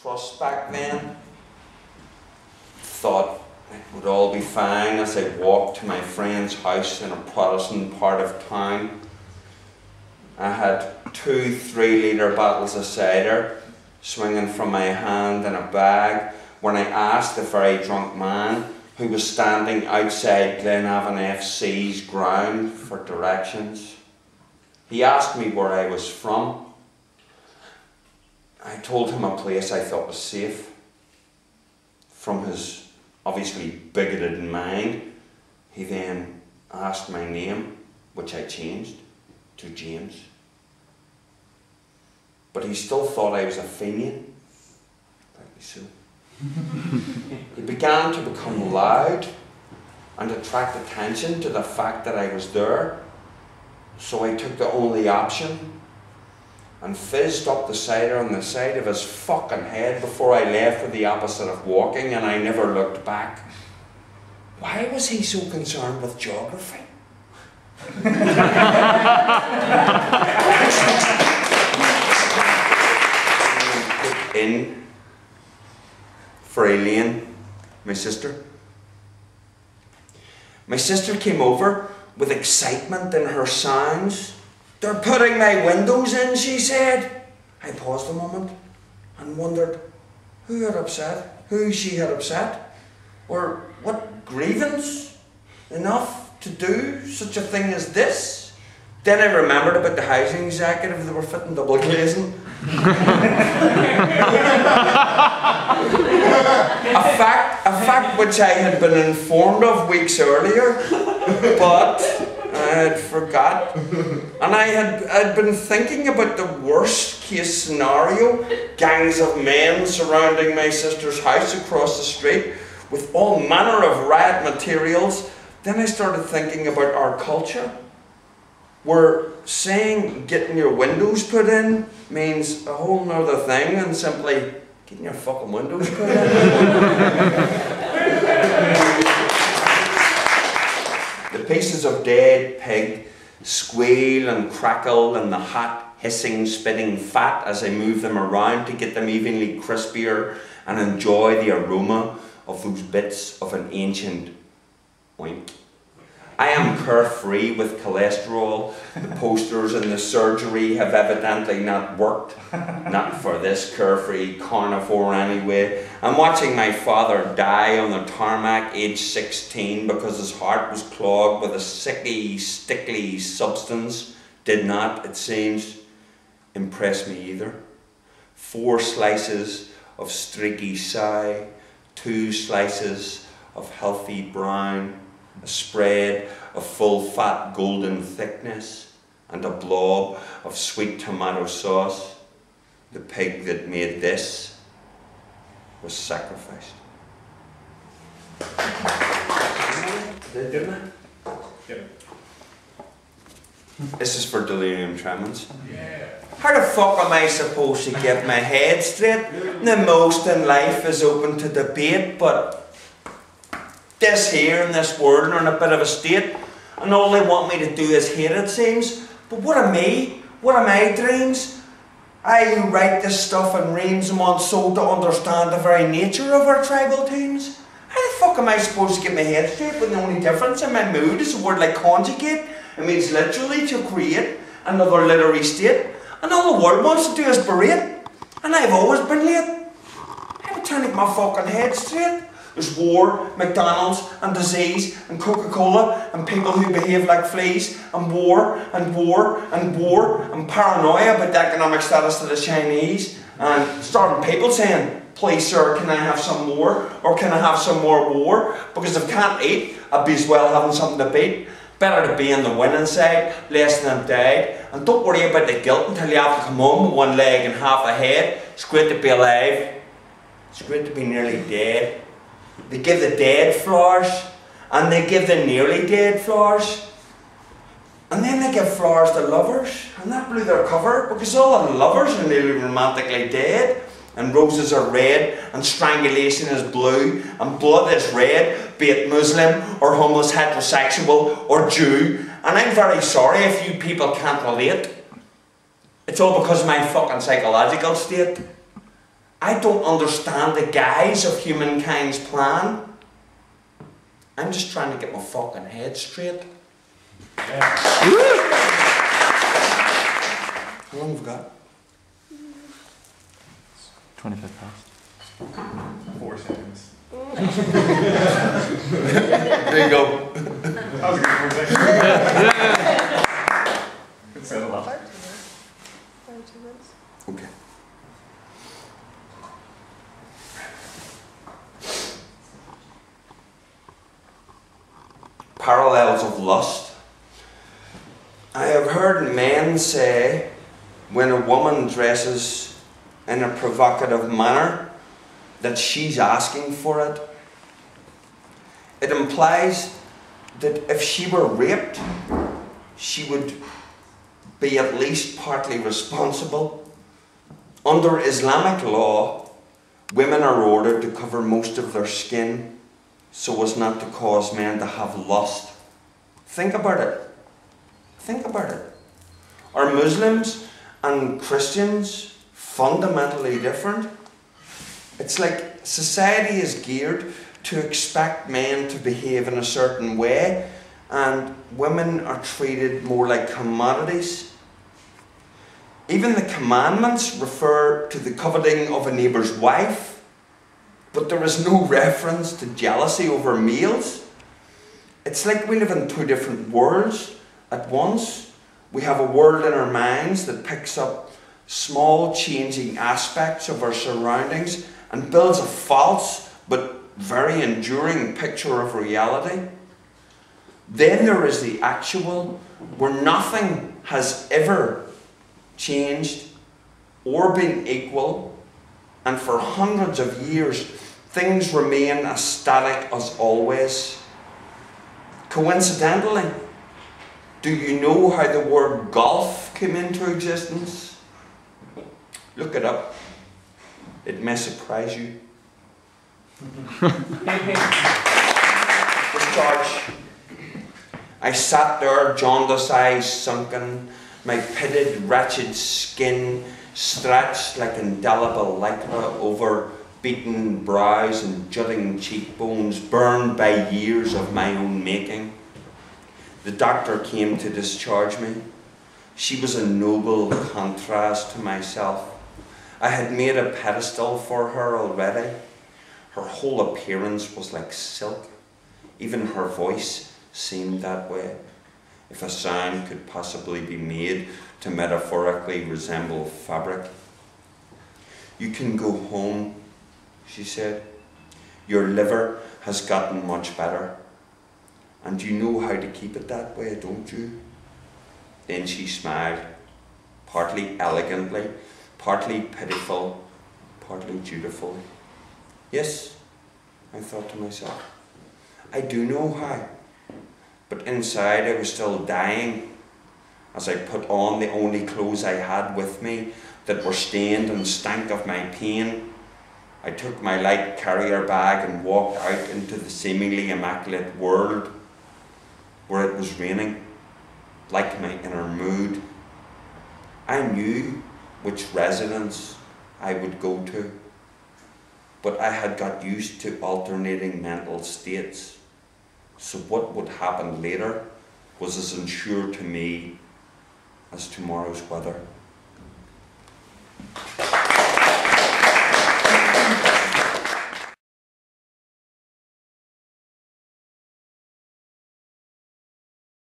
Trust back then. Thought it would all be fine as I walked to my friend's house in a Protestant part of town. I had 2 3-litre bottles of cider swinging from my hand in a bag when I asked the very drunk man who was standing outside Craigavon FC's ground for directions. He asked me where I was from. I told him a place I thought was safe. From his obviously bigoted mind, he then asked my name, which I changed to James. But he still thought I was a Fenian. Rightly so. He began to become loud and attract attention to the fact that I was there. So I took the only option and fizzed up the cider on the side of his fucking head before I left for the opposite of walking, and I never looked back. Why was he so concerned with geography? In for Elaine, my sister. My sister came over with excitement in her sounds. "They're putting my windows in," she said. I paused a moment and wondered who she had upset, or what grievance enough to do such a thing as this. Then I remembered about the housing executive they were fitting double glazing. a fact which I had been informed of weeks earlier, but I had forgot. And I'd been thinking about the worst case scenario, gangs of men surrounding my sister's house across the street with all manner of riot materials. Then I started thinking about our culture, where saying getting your windows put in means a whole nother thing than simply getting your fucking windows put in. The pieces of dead pig squeal and crackle in the hot, hissing, spitting fat as I move them around to get them evenly crispier and enjoy the aroma of those bits of an ancient oink. I am carefree with cholesterol. The posters in the surgery have evidently not worked. Not for this carefree carnivore anyway. I'm watching my father die on the tarmac age 16 because his heart was clogged with a sicky, stickly substance. Did not, it seems, impress me either. 4 slices of streaky soy, 2 slices of healthy brown, a spread of full fat golden thickness, and a blob of sweet tomato sauce. The pig that made this was sacrificed. Didn't I? Yep. This is for delirium tremens. Yeah. How the fuck am I supposed to get my head straight? The most in life is open to debate, but this here in this world are in a bit of a state, and all they want me to do is hate, it seems. But what am I? What are my dreams? I who write this stuff in reams and want so to understand the very nature of our tribal teams. How the fuck am I supposed to get my head straight when the only difference in my mood is a word like conjugate? It means literally to create another literary state, and all the world wants to do is berate, and I've always been late. I'm trying to get my fucking head straight. There's war, McDonald's, and disease, and Coca-Cola, and people who behave like fleas, and war, and war, and war, and paranoia about the economic status of the Chinese, and starving people saying, "Please sir, can I have some more? Or can I have some more war? Because if I can't eat, I'd be as well having something to beat. Better to be on the winning side, less than have died. And don't worry about the guilt until you have to come home with 1 leg and half a head. It's great to be alive. It's great to be nearly dead." They give the dead flowers, and they give the nearly dead flowers, and then they give flowers to lovers, and that blew their cover because all the lovers are nearly romantically dead, and roses are red, and strangulation is blue, and blood is red, be it Muslim or homeless, heterosexual or Jew. And I'm very sorry if you people can't relate. It's all because of my fucking psychological state. I don't understand the guise of humankind's plan. I'm just trying to get my fucking head straight. Yeah. How long have we got? 25 past. 4 seconds. There you go. That was a good 4 seconds. It said a lot. 2 minutes. Okay. Parallels of lust. I have heard men say when a woman dresses in a provocative manner that she's asking for it. It implies that if she were raped, she would be at least partly responsible. Under Islamic law, women are ordered to cover most of their skin so as not to cause men to have lust. Think about it. Think about it. Are Muslims and Christians fundamentally different? It's like society is geared to expect men to behave in a certain way, and women are treated more like commodities. Even the commandments refer to the coveting of a neighbour's wife, but there is no reference to jealousy over males. It's like we live in two different worlds at once. We have a world in our minds that picks up small changing aspects of our surroundings and builds a false but very enduring picture of reality. Then there is the actual, where nothing has ever changed or been equal, and for hundreds of years things remain as static as always. Coincidentally, do you know how the word golf came into existence? Look it up. It may surprise you. Discharge. I sat there, jaundiced eyes sunken, my pitted, wretched skin stretched like indelible lycra over beaten brows and jutting cheekbones, burned by years of my own making. The doctor came to discharge me. She was a noble contrast to myself. I had made a pedestal for her already. Her whole appearance was like silk. Even her voice seemed that way, if a sound could possibly be made to metaphorically resemble fabric. You can go home, she said. Your liver has gotten much better. And you know how to keep it that way, don't you? Then she smiled, partly elegantly, partly pitiful, partly dutiful. Yes, I thought to myself, I do know how. But inside I was still dying as I put on the only clothes I had with me that were stained and stank of my pain. I took my light carrier bag and walked out into the seemingly immaculate world where it was raining, like my inner mood. I knew which residence I would go to, but I had got used to alternating mental states, so what would happen later was as unsure to me as tomorrow's weather.